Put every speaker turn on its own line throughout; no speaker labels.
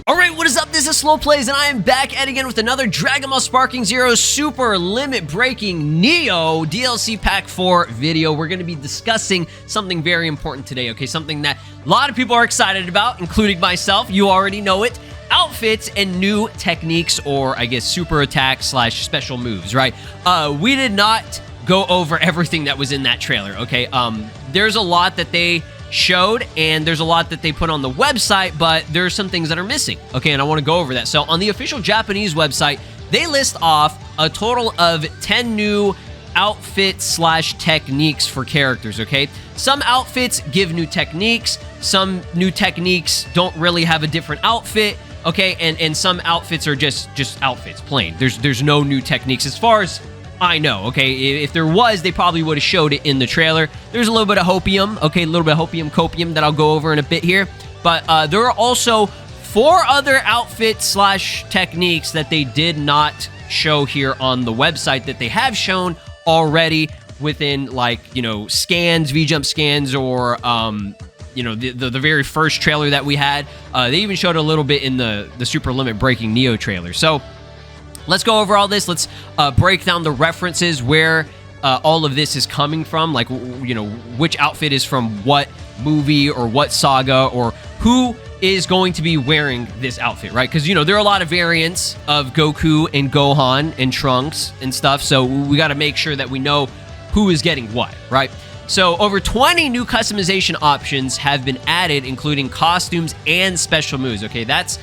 Alright, what is up? This is SLOplays, and I am back at again with another Dragon Ball Sparking Zero Super Limit Breaking Neo DLC Pack 4 video. We're going to be discussing something very important today, okay? Something that a lot of people are excited about, including myself. You already know it. Outfits and new techniques, or I guess super attack slash special moves, right? We did not go over everything that was in that trailer, okay? There's a lot that they showed, and there's a lot that they put on the website, but there's some things that are missing, okay? And I want to go over that. So on the official Japanese website, they list off a total of 10 new outfits slash techniques for characters, okay? Some outfits give new techniques, some new techniques don't really have a different outfit, okay? And some outfits are just outfits, plain. There's no new techniques as far as I know, okay? If there was, they probably would have showed it in the trailer. There's a little bit of hopium, okay? A little bit of hopium-copium that I'll go over in a bit here. But there are also 4 other outfits slash techniques that they did not show here on the website that they have shown already within, like, you know, scans, V-Jump scans, or, you know, the very first trailer that we had. They even showed a little bit in the Super Limit Breaking Neo trailer. So let's go over all this. Let's break down the references where all of this is coming from. Like, you know, which outfit is from what movie or what saga, or who is going to be wearing this outfit, right? Because, you know, there are a lot of variants of Goku and Gohan and Trunks and stuff. So we got to make sure that we know who is getting what, right? So over 20 new customization options have been added, including costumes and special moves. Okay, that's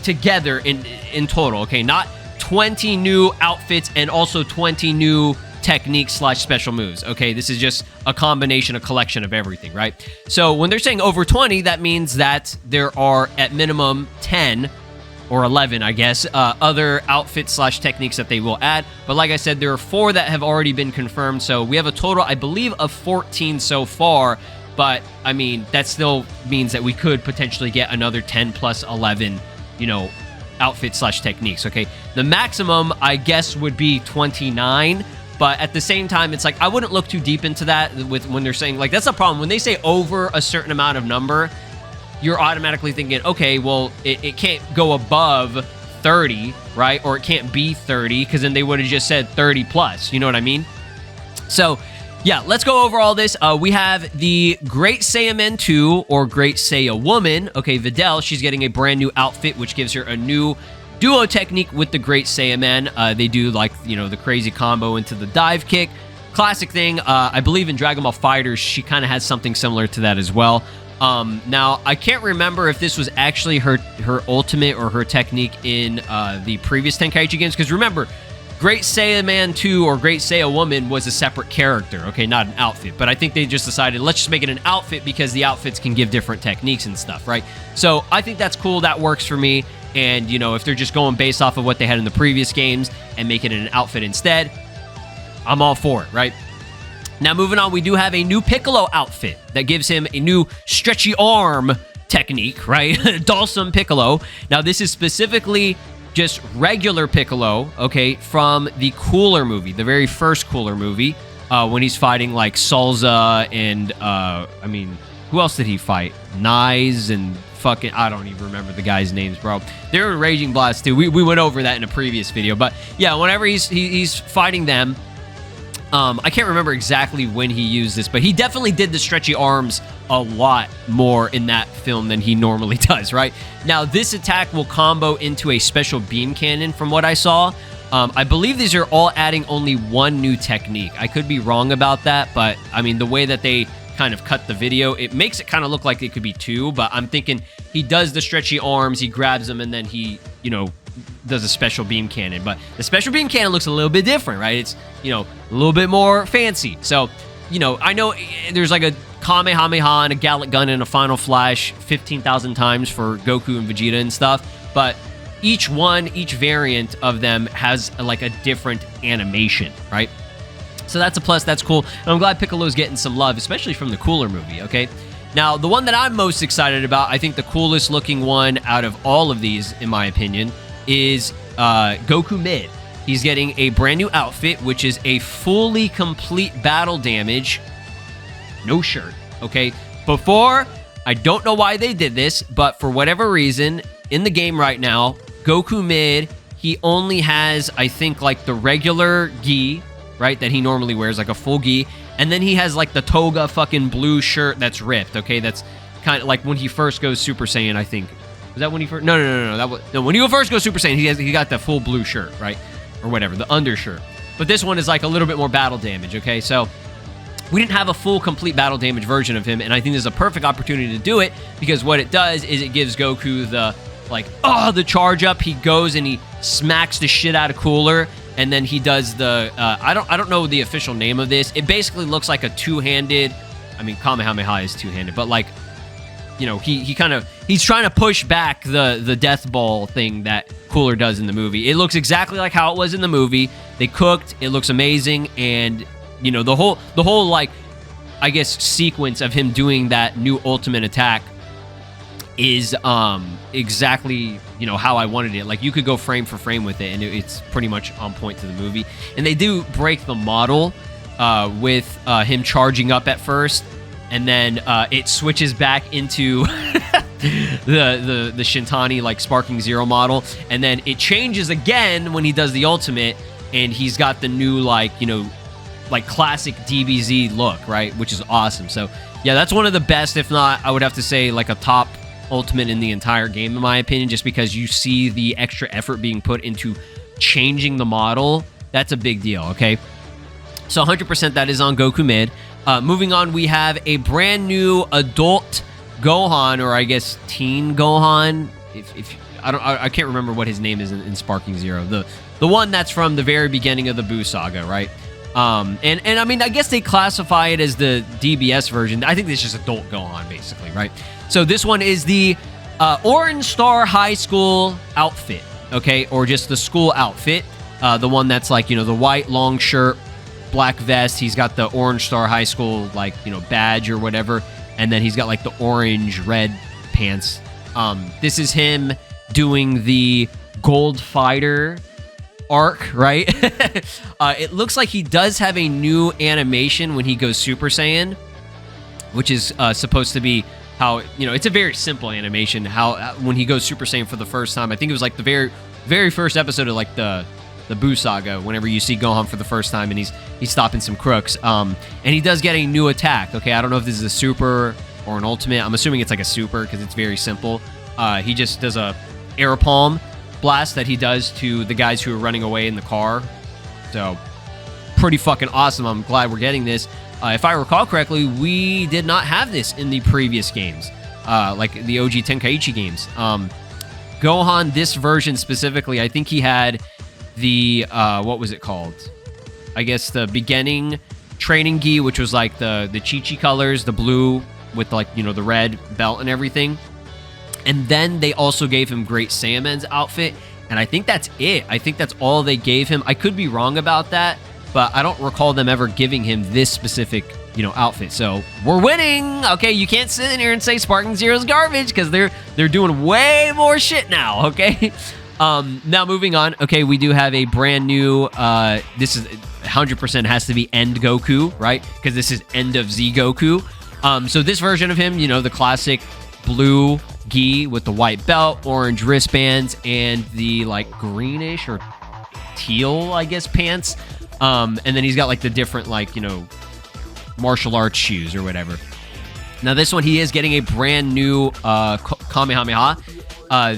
together in total. Okay, not 20 new outfits and also 20 new techniques slash special moves. Okay, this is just a combination, a collection of everything, right? So when they're saying over 20, that means that there are at minimum 10 or 11, I guess, other outfits slash techniques that they will add. But like I said, there are 4 that have already been confirmed. So we have a total, I believe, of 14 so far. But I mean, that still means that we could potentially get another 10 plus 11, you know, outfits slash techniques, okay? The maximum, I guess, would be 29, but at the same time, it's like, I wouldn't look too deep into that with when they're saying, like, that's the problem. When they say over a certain amount of number, you're automatically thinking, okay, well, it can't go above 30, right? Or it can't be 30, because then they would have just said 30 plus, you know what I mean? So yeah, let's go over all this. We have the Great Saiyaman 2, or Great Saiya Woman. Okay, Videl, she's getting a brand new outfit, which gives her a new duo technique with the Great Saiyaman. They do, like, you know, the crazy combo into the dive kick. Classic thing. I believe in Dragon Ball FighterZ, she kind of has something similar to that as well. Now, I can't remember if this was actually her ultimate or her technique in the previous Tenkaichi games, because remember, Great Saiyaman 2 or Great Saiya Woman was a separate character, okay, not an outfit. But I think they just decided, let's just make it an outfit because the outfits can give different techniques and stuff, right? So I think that's cool. That works for me. And, you know, if they're just going based off of what they had in the previous games and make it an outfit instead, I'm all for it, right? Now, moving on, we do have a new Piccolo outfit that gives him a new stretchy arm technique, right? Dalsum Piccolo. Now, this is specifically just regular Piccolo, okay, from the Cooler movie, the very first Cooler movie, when he's fighting, like, Salza and, I mean, who else did he fight? Nyes and fucking, I don't even remember the guys' names, bro. They're in Raging Blast, too. We went over that in a previous video, but, yeah, whenever he's fighting them, I can't remember exactly when he used this, but he definitely did the stretchy arms a lot more in that film than he normally does, right? Now, this attack will combo into a special beam cannon from what I saw. I believe these are all adding only 1 new technique. I could be wrong about that, but, I mean, the way that they kind of cut the video, it makes it kind of look like it could be 2, but I'm thinking he does the stretchy arms, he grabs them, and then he, you know, does a special beam cannon. But the special beam cannon looks a little bit different, right? It's, you know, a little bit more fancy. So, you know, I know there's like a Kamehameha and a Gallic Gun and a Final Flash 15,000 times for Goku and Vegeta and stuff, but each variant of them has like a different animation, right? So that's a plus, that's cool. And I'm glad Piccolo's getting some love, especially from the Cooler movie, okay? Now, the one that I'm most excited about, I think the coolest looking one out of all of these, in my opinion, is Goku Mid. He's getting a brand new outfit, which is a fully complete battle damage, no shirt, okay? Before, I don't know why they did this, but for whatever reason, in the game right now, Goku Mid, he only has, I think, like the regular gi, right, that he normally wears, like a full gi, and then he has like the toga fucking blue shirt that's ripped, okay? That's kind of like when he first goes Super Saiyan, I think. Was that when he first? No. When he first goes Super Saiyan, he got the full blue shirt, right? Or whatever, the undershirt. But this one is like a little bit more battle damage, okay? So we didn't have a full, complete battle damage version of him, and I think this is a perfect opportunity to do it, because what it does is it gives Goku the, like, the charge up. He goes and he smacks the shit out of Cooler, and then he does the, I don't know the official name of this. It basically looks like a two-handed, I mean, Kamehameha is two-handed, but like, you know, he's trying to push back the death ball thing that Cooler does in the movie. It looks exactly like how it was in the movie. They cooked, it looks amazing, and, you know, the whole, like, I guess, sequence of him doing that new ultimate attack is exactly, you know, how I wanted it. Like, you could go frame for frame with it, and it's pretty much on point to the movie. And they do break the model with him charging up at first, and then it switches back into the Shintani, like, Sparking Zero model, and then it changes again when he does the ultimate, and he's got the new, like, you know, like, classic DBZ look, right? Which is awesome. So, yeah, that's one of the best, if not, I would have to say, like, a top ultimate in the entire game, in my opinion, just because you see the extra effort being put into changing the model. That's a big deal, okay? So 100% that is on Goku Mid. Moving on, we have a brand new adult Gohan, or I guess teen Gohan. If I can't remember what his name is in Sparking Zero. The one that's from the very beginning of the Buu saga, right? And I mean, I guess they classify it as the DBS version. I think it's just adult Gohan, basically, right? So this one is the Orange Star High School outfit, okay? Or just the school outfit. The one that's like, you know, the white long shirt, black vest. He's got the Orange Star High School, like, you know, badge or whatever. And then he's got like the orange red pants. This is him doing the Gold Fighter arc, right? It looks like he does have a new animation when he goes Super Saiyan, which is supposed to be how, you know, it's a very simple animation. How when he goes Super Saiyan for the first time, I think it was like the very first episode of like the Buu saga. Whenever you see Gohan for the first time, and he's stopping some crooks, and he does get a new attack. Okay, I don't know if this is a super or an ultimate. I'm assuming it's like a super because it's very simple. He just does a air palm blast that he does to the guys who are running away in the car. So pretty fucking awesome. I'm glad we're getting this. If I recall correctly, we did not have this in the previous games, like the OG Tenkaichi games. Gohan, this version specifically, I think he had the, what was it called? I guess the beginning training gi, which was like the Chi-Chi colors, the blue with like, you know, the red belt and everything. And then they also gave him Great Saiyaman's outfit, and I think that's it. I think that's all they gave him. I could be wrong about that, but I don't recall them ever giving him this specific, you know, outfit. So we're winning. Okay, you can't sit in here and say Sparking Zero's garbage, because they're doing way more shit now. Okay. Now moving on. Okay, we do have a brand new. This is 100% has to be End Goku, right? Because this is End of Z Goku. So this version of him, you know, the classic blue gi with the white belt, orange wristbands, and the like greenish or teal, I guess, pants. And then he's got like the different, like, you know, martial arts shoes or whatever. Now this one, he is getting a brand new Kamehameha.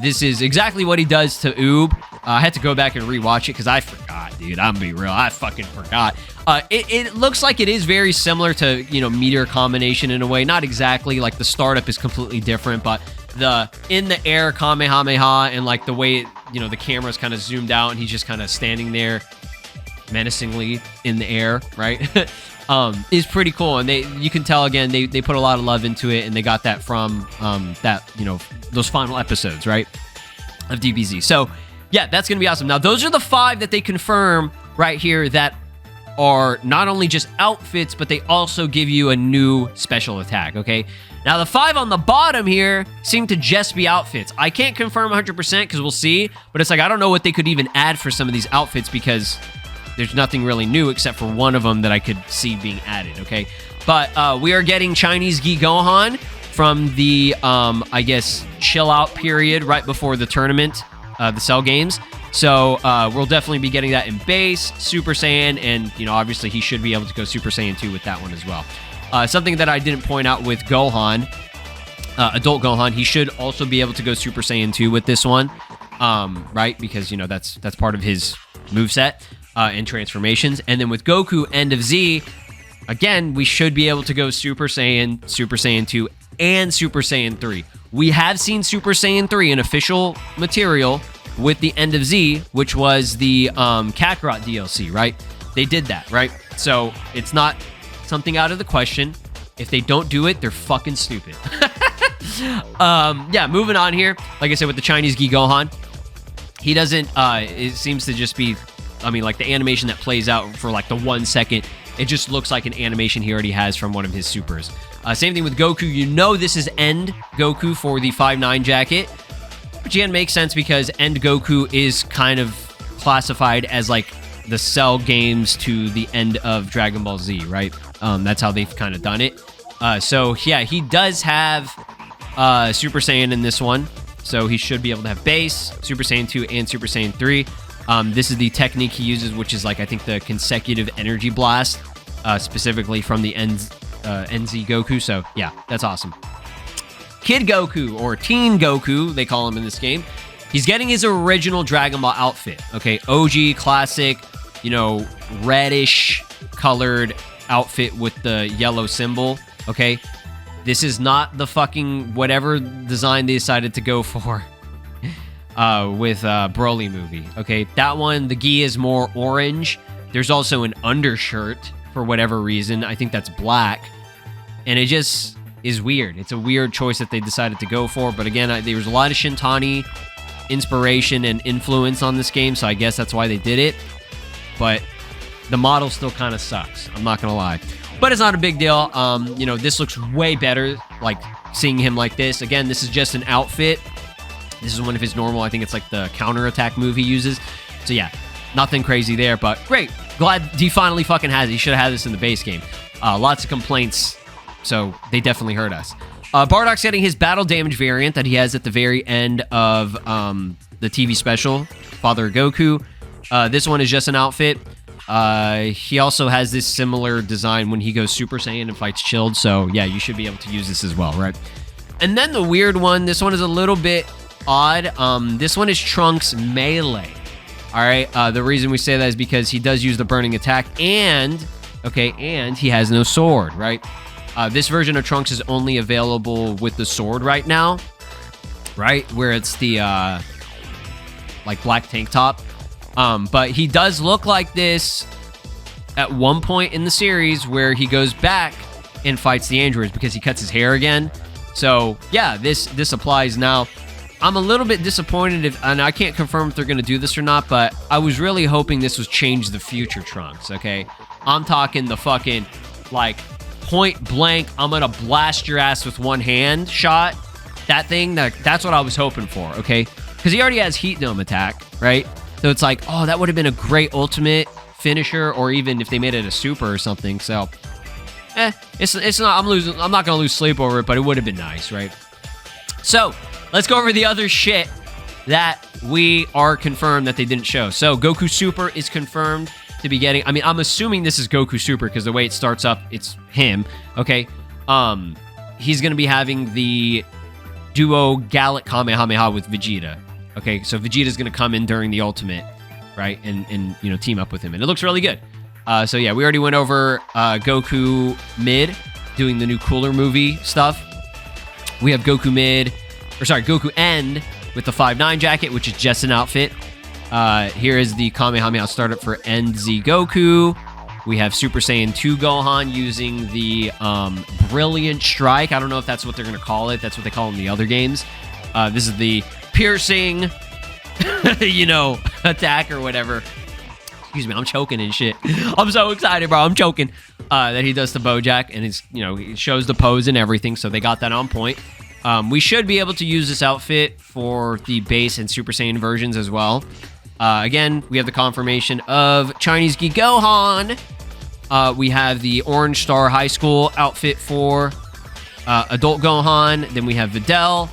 This is exactly what he does to Oob. I had to go back and rewatch it because I forgot, dude. I'm gonna be real. I fucking forgot. It looks like it is very similar to, you know, Meteor Combination in a way. Not exactly. Like, the startup is completely different, but the in the air Kamehameha and like the way it, you know, the camera's kind of zoomed out and he's just kind of standing there menacingly in the air, right? Is pretty cool. And you can tell, again, they put a lot of love into it, and they got that from that, you know, those final episodes, right, of DBZ. So yeah, that's gonna be awesome. Now those are the 5 that they confirm right here that are not only just outfits, but they also give you a new special attack. Okay, now the 5 on the bottom here seem to just be outfits. I can't confirm 100% because we'll see, but it's like, I don't know what they could even add for some of these outfits, because there's nothing really new except for one of them that I could see being added, okay? But we are getting Chinese Gi Gohan from the, I guess, chill out period right before the tournament, the Cell games. So we'll definitely be getting that in base, Super Saiyan, and, you know, obviously he should be able to go Super Saiyan 2 with that one as well. Something that I didn't point out with Gohan, adult Gohan, he should also be able to go Super Saiyan 2 with this one, right? Because, you know, that's part of his moveset and transformations. And then with Goku, End of Z, again, we should be able to go Super Saiyan 2, and Super Saiyan 3. We have seen Super Saiyan 3 in official material with the End of Z, which was the Kakarot DLC, right? They did that, right? So it's not something out of the question. If they don't do it, they're fucking stupid. Yeah, moving on here. Like I said, with the Chinese Gi Gohan, he doesn't, it seems to just be, I mean, like the animation that plays out for like the 1 second, it just looks like an animation he already has from one of his supers. Same thing with Goku. You know this is End Goku for the 5-9 jacket, which again makes sense because End Goku is kind of classified as like the Cell games to the end of Dragon Ball Z, right? That's how they've kind of done it. So yeah, he does have Super Saiyan in this one, so he should be able to have base, Super Saiyan 2, and Super Saiyan 3. This is the technique he uses, which is like, I think, the consecutive energy blast, specifically from the NZ Goku. So yeah, that's awesome. Kid Goku, or Teen Goku, they call him in this game. He's getting his original Dragon Ball outfit, okay? OG, classic, you know, reddish colored outfit with the yellow symbol, okay? This is not the fucking whatever design they decided to go for with Broly movie, okay? That one, the gi is more orange. There's also an undershirt for whatever reason. I think that's black. And it just is weird. It's a weird choice that they decided to go for. But again, there was a lot of Shintani inspiration and influence on this game, so I guess that's why they did it. But the model still kind of sucks. I'm not going to lie. But it's not a big deal. You know, this looks way better, like seeing him like this. Again, this is just an outfit. This is one of his normal, I think it's like the counterattack move he uses. So yeah, nothing crazy there, but great. Glad he finally fucking has it. He should have had this in the base game. Lots of complaints, so they definitely hurt us. Bardock's getting his battle damage variant that he has at the very end of the TV special, Father Goku. This one is just an outfit. He also has this similar design when he goes Super Saiyan and fights Chilled, so yeah, you should be able to use this as well, right? And then the weird one, this one is a little bit odd. This one is Trunks Melee. All right, the reason we say that is because he does use the burning attack, and he has no sword, right? This version of Trunks is only available with the sword right now, right? Where it's the like black tank top. But he does look like this at one point in the series where he goes back and fights the androids because he cuts his hair again. So yeah, this applies now. I'm a little bit disappointed and I can't confirm if they're going to do this or not, but I was really hoping this was Change the Future Trunks, okay? I'm talking the fucking, like, point blank, I'm going to blast your ass with one hand shot. That thing, that's what I was hoping for, okay? Because he already has Heat Dome attack, right? So it's like, oh, that would have been a great ultimate finisher, or even if they made it a super or something. So, it's not, I'm not going to lose sleep over it, but it would have been nice, right? So, let's go over the other shit that we are confirmed that they didn't show. So, Goku Super is confirmed to be getting... I mean, I'm assuming this is Goku Super because the way it starts up, it's him. Okay. He's going to be having the duo Gallic Kamehameha with Vegeta. Okay, so Vegeta's going to come in during the ultimate, right? And you know, team up with him. And it looks really good. So, yeah, we already went over Goku Mid doing the new Cooler movie stuff. We have Goku End with the 5-9 jacket, which is just an outfit. Here is the Kamehameha startup for End Z Goku. We have Super Saiyan 2 Gohan using the Brilliant Strike. I don't know if that's what they're going to call it. That's what they call in the other games. This is the piercing, you know, attack or whatever. Excuse me, I'm choking and shit. I'm so excited, bro. I'm choking. That he does to Bojack, and it's, you know, he shows the pose and everything, so they got that on point. We should be able to use this outfit for the base and Super Saiyan versions as well. Again, we have the confirmation of Chinese Gi Gohan We have the Orange Star High School outfit for Adult Gohan. Then we have Videl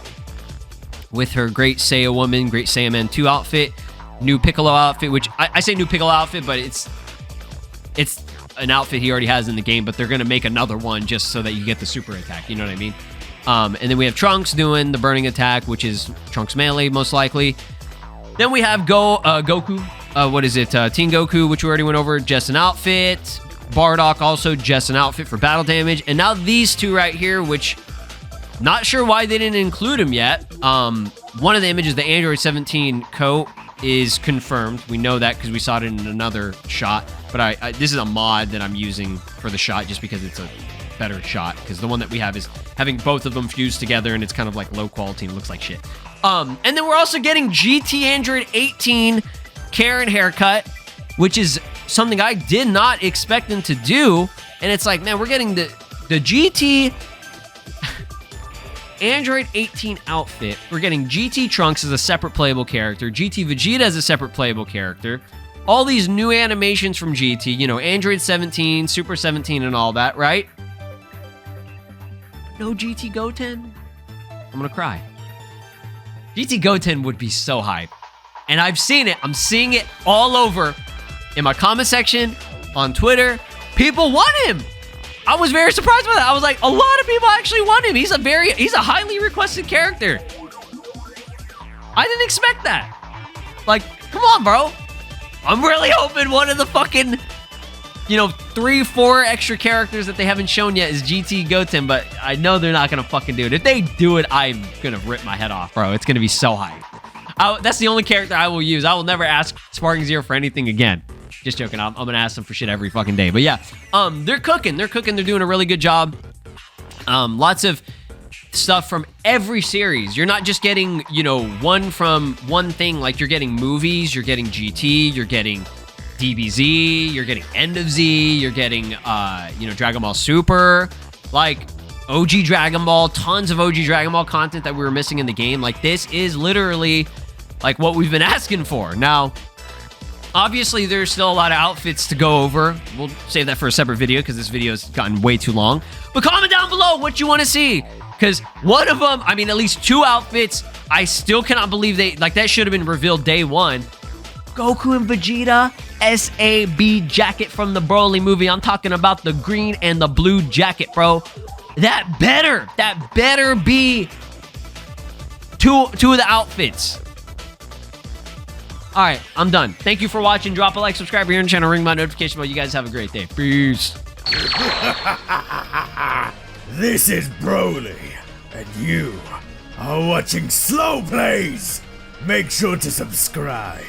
with her Great Saiya Woman, Great Saiya Man 2 outfit. New Piccolo outfit, which I say new Piccolo outfit, but it's an outfit he already has in the game, but they're going to make another one just so that you get the super attack. You know what I mean? And then we have Trunks doing the burning attack, which is Trunks melee, most likely. Then we have Goku. What is it? Teen Goku, which we already went over. Just an outfit. Bardock also just an outfit for battle damage. And now these two right here, which not sure why they didn't include them yet. One of the images, the Android 17 coat, is confirmed. We know that because we saw it in another shot. But this is a mod that I'm using for the shot just because it's a better shot. Because the one that we have is having both of them fused together and it's kind of like low quality and looks like shit. And then we're also getting GT Android 18 Karen haircut, which is something I did not expect them to do. And it's like, man, we're getting the GT Android 18 outfit. We're getting GT Trunks as a separate playable character, GT Vegeta as a separate playable character, all these new animations from GT, you know, Android 17, Super 17, and all that, right? No GT Goten? I'm gonna cry. GT Goten would be so hype. And I've seen it. I'm seeing it all over in my comment section, on Twitter. People want him. I was very surprised by that. I was like, a lot of people actually want him. He's a highly requested character. I didn't expect that. Like, come on, bro. I'm really hoping one of the fucking, 3-4 extra characters that they haven't shown yet is GT Goten, but I know they're not gonna fucking do it. If they do it, I'm gonna rip my head off, bro. It's gonna be so hype. That's the only character I will use. I will never ask Sparking Zero for anything again. Just joking. I'm gonna ask them for shit every fucking day. But yeah, they're cooking. They're doing a really good job. Lots of stuff from every series. You're not just getting, one from one thing. Like, you're getting movies, you're getting GT, you're getting DBZ, you're getting End of Z, you're getting, Dragon Ball Super, like OG Dragon Ball, tons of OG Dragon Ball content that we were missing in the game. Like, this is literally like what we've been asking for. Now, obviously, there's still a lot of outfits to go over. We'll save that for a separate video because this video has gotten way too long. But comment down below what you want to see. Because one of them, at least 2 outfits, I still cannot believe that should have been revealed day one. Goku and Vegeta, SAB jacket from the Broly movie. I'm talking about the green and the blue jacket, bro. That better be two of the outfits. All right, I'm done. Thank you for watching. Drop a like, subscribe here on the channel, ring my notification bell. You guys have a great day. Peace.
This is Broly, and you are watching SLOplays. Make sure to subscribe,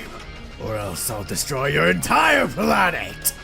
or else I'll destroy your entire planet.